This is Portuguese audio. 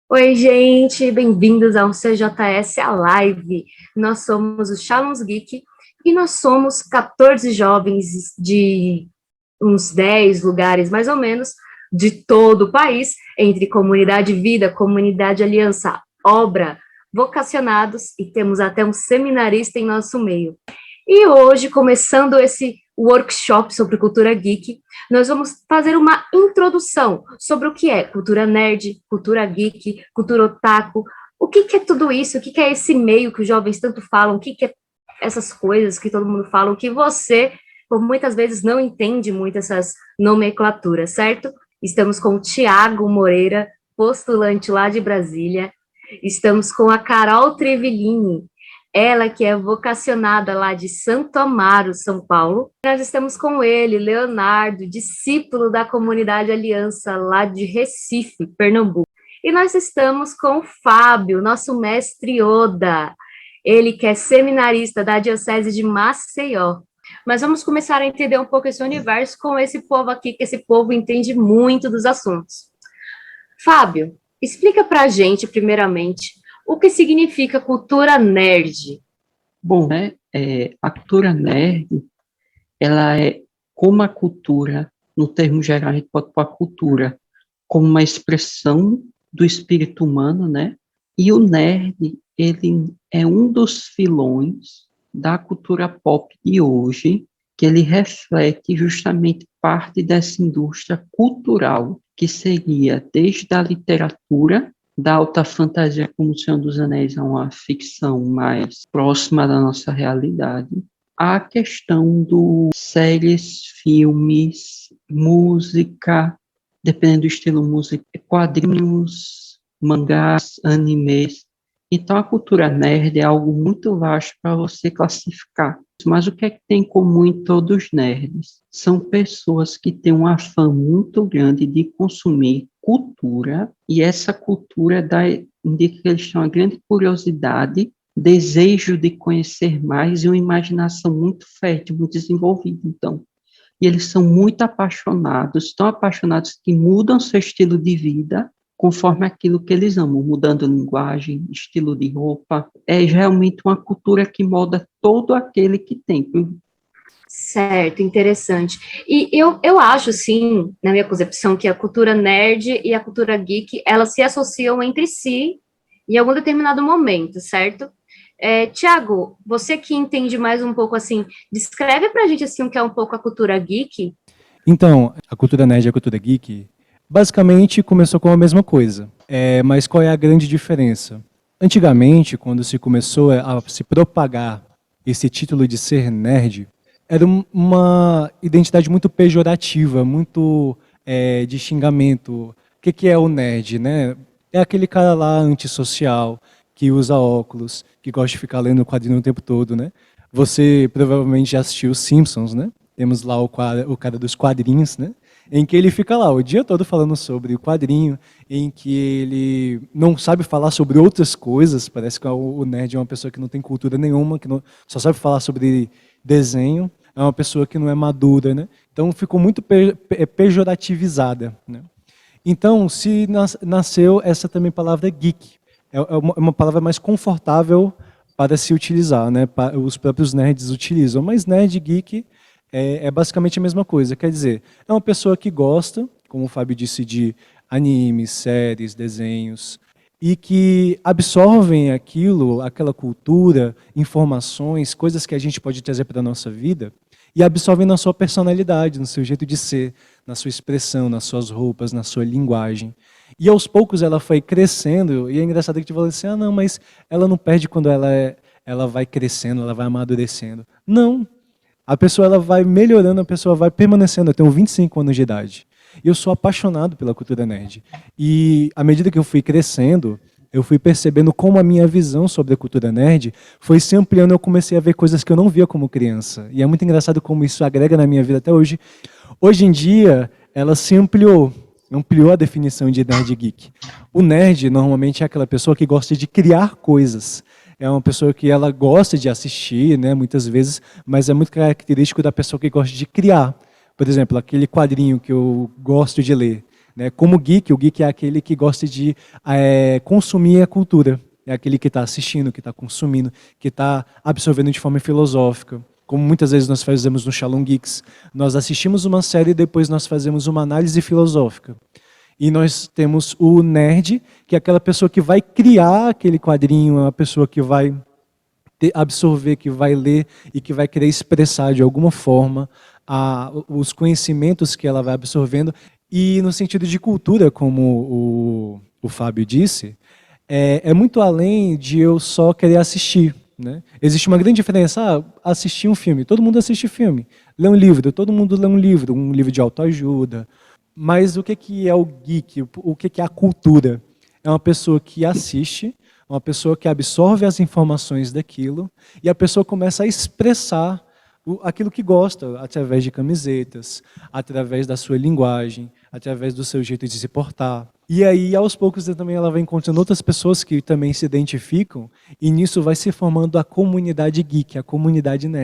Oi, gente, bem-vindos ao CJS, a live. Nós somos o Shalom's Geek e nós somos 14 jovens de uns 10 lugares, mais ou menos, de todo o país, entre comunidade vida, comunidade aliança, obra, vocacionados e temos até um seminarista em nosso meio. E hoje, começando esse workshop sobre cultura geek, nós vamos fazer uma introdução sobre o que é cultura nerd, cultura geek, cultura otaku, o que é tudo isso, o que é esse meio que os jovens tanto falam, o que é essas coisas que todo mundo fala, o que você, por muitas vezes, não entende muito essas nomenclaturas, certo? Estamos com o Tiago Moreira, postulante lá de Brasília, estamos com a Carol Trevelini, ela que é vocacionada lá de Santo Amaro, São Paulo. Nós estamos com ele, Leonardo, discípulo da comunidade Aliança lá de Recife, Pernambuco. E nós estamos com o Fábio, nosso mestre Oda, ele que é seminarista da Diocese de Maceió. Mas vamos começar a entender um pouco esse universo com esse povo aqui, que esse povo entende muito dos assuntos. Fábio, explica pra gente, primeiramente, o que significa cultura nerd. Bom, né, a cultura nerd, ela é como a cultura, no termo geral, a gente pode pôr a cultura como uma expressão do espírito humano, né? E o nerd, ele é um dos filões da cultura pop de hoje, que ele reflete justamente parte dessa indústria cultural, que seria desde a literatura, da alta fantasia, como O Senhor dos Anéis é uma ficção mais próxima da nossa realidade, a questão do séries, filmes, música, dependendo do estilo música, quadrinhos, mangás, animes. Então, a cultura nerd é algo muito vasto para você classificar. Mas o que é que tem em comum em todos os nerds? São pessoas que têm um afã muito grande de consumir cultura, e essa cultura indica que eles têm uma grande curiosidade, desejo de conhecer mais e uma imaginação muito fértil, muito desenvolvida. Então, e eles são muito apaixonados, tão apaixonados que mudam seu estilo de vida conforme aquilo que eles amam, mudando linguagem, estilo de roupa. É realmente uma cultura que molda todo aquele que tem. Certo, interessante. E eu acho, sim, na minha concepção, que a cultura nerd e a cultura geek, elas se associam entre si em algum determinado momento, certo? Tiago, você que entende mais um pouco assim, descreve pra gente assim o que é um pouco a cultura geek. Então, a cultura nerd e a cultura geek basicamente começou com a mesma coisa. Mas qual é a grande diferença? Antigamente, quando se começou a se propagar esse título de ser nerd, era uma identidade muito pejorativa, muito de xingamento. O que é o nerd, né? É aquele cara lá antissocial, que usa óculos, que gosta de ficar lendo o quadrinho o tempo todo, né? Você provavelmente já assistiu os Simpsons, né? Temos lá o cara dos quadrinhos, né? Em que ele fica lá o dia todo falando sobre o quadrinho, em que ele não sabe falar sobre outras coisas, parece que o nerd é uma pessoa que não tem cultura nenhuma, que não, só sabe falar sobre desenho, é uma pessoa que não é madura, né? Então ficou muito pejorativizada, né? Então se nasceu essa também palavra geek, é uma palavra mais confortável para se utilizar, né? Os próprios nerds utilizam, mas nerd, geek é basicamente a mesma coisa. Quer dizer, é uma pessoa que gosta, como o Fábio disse, de animes, séries, desenhos, e que absorvem aquilo, aquela cultura, informações, coisas que a gente pode trazer para a nossa vida, e absorvem na sua personalidade, no seu jeito de ser, na sua expressão, nas suas roupas, na sua linguagem. E aos poucos ela foi crescendo, e é engraçado que a gente fala assim, não, mas ela não perde quando ela vai crescendo, ela vai amadurecendo. Não, a pessoa ela vai melhorando, a pessoa vai permanecendo. Eu tenho 25 anos de idade. E eu sou apaixonado pela cultura nerd. E à medida que eu fui crescendo, eu fui percebendo como a minha visão sobre a cultura nerd foi se ampliando. Eu comecei a ver coisas que eu não via como criança. E é muito engraçado como isso agrega na minha vida até hoje. Hoje em dia, ela se ampliou a definição de nerd geek. O nerd, normalmente, é aquela pessoa que gosta de criar coisas. É uma pessoa que ela gosta de assistir, né, muitas vezes, mas é muito característico da pessoa que gosta de criar. Por exemplo, aquele quadrinho que eu gosto de ler, né? Como geek, o geek é aquele que gosta de consumir a cultura. É aquele que está assistindo, que está consumindo, que está absorvendo de forma filosófica. Como muitas vezes nós fazemos no Shalom Geeks. Nós assistimos uma série e depois nós fazemos uma análise filosófica. E nós temos o nerd, que é aquela pessoa que vai criar aquele quadrinho, a pessoa que vai absorver, que vai ler e que vai querer expressar de alguma forma os conhecimentos que ela vai absorvendo. E no sentido de cultura, como o Fábio disse, é muito além de eu só querer assistir, né? Existe uma grande diferença. Assistir um filme, todo mundo assiste filme. Ler um livro, todo mundo lê um livro de autoajuda. Mas o que é o geek? O que é a cultura? É uma pessoa que assiste, uma pessoa que absorve as informações daquilo e a pessoa começa a expressar aquilo que gosta, através de camisetas, através da sua linguagem, através do seu jeito de se portar. E aí, aos poucos, também ela vai encontrando outras pessoas que também se identificam, e nisso vai se formando a comunidade geek, a comunidade nerd.